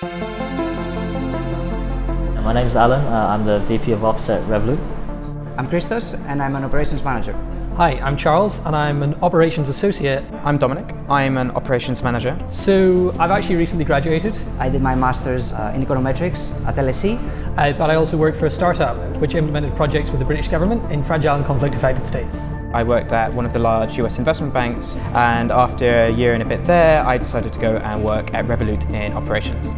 My name is Alan. I'm the VP of Ops at Revolut. I'm Christos and I'm an operations manager. Hi, I'm Charles and I'm an operations associate. I'm Dominic. I'm an operations manager. So I've actually recently graduated. I did my master's in econometrics at LSE. But I also worked for a startup which implemented projects with the British government in fragile and conflict-affected states. I worked at one of the large US investment banks, and after a year and a bit there, I decided to go and work at Revolut in operations.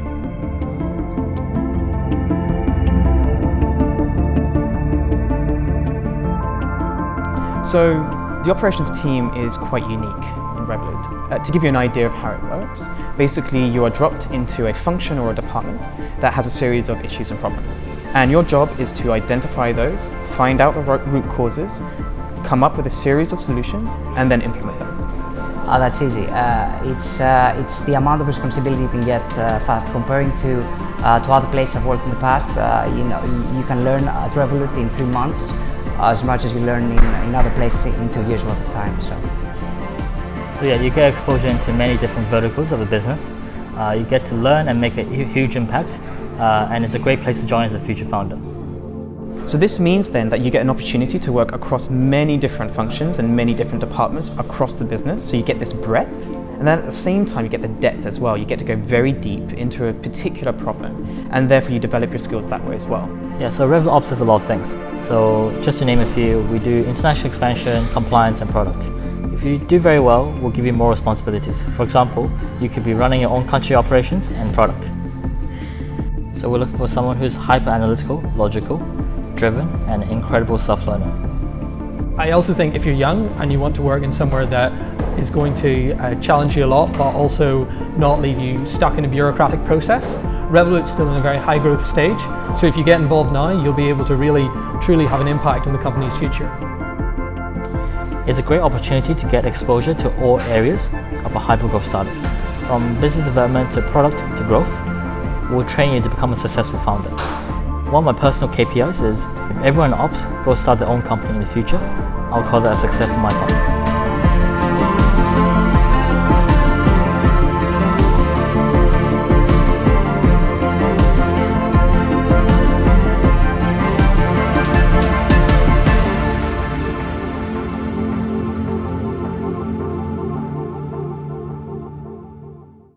So the operations team is quite unique in Revolut. To give you an idea of how it works, basically you are dropped into a function or a department that has a series of issues and problems. And your job is to identify those, find out the root causes, come up with a series of solutions, and then implement them. That's easy. It's the amount of responsibility you can get fast. Comparing to other places I've worked in the past, you can learn at Revolut in 3 months as much as you learn in other places in 2 years worth of time. So yeah, you get exposure into many different verticals of the business. You get to learn and make a huge impact, and it's a great place to join as a future founder. So this means then that you get an opportunity to work across many different functions and many different departments across the business. So you get this breadth, and then at the same time you get the depth as well. You get to go very deep into a particular problem, and therefore you develop your skills that way as well. Yeah, so Revolut Ops does a lot of things. So just to name a few, we do international expansion, compliance and product. If you do very well, we'll give you more responsibilities. For example, you could be running your own country operations and product. So we're looking for someone who's hyper-analytical, logical, driven and incredible self-learner. I also think if you're young and you want to work in somewhere that is going to challenge you a lot but also not leave you stuck in a bureaucratic process, Revolut's still in a very high growth stage, so if you get involved now, you'll be able to really, truly have an impact on the company's future. It's a great opportunity to get exposure to all areas of a hyper-growth startup. From business development to product to growth, we'll train you to become a successful founder. One of my personal KPIs is if everyone in Ops goes start their own company in the future, I'll call that a success on my part.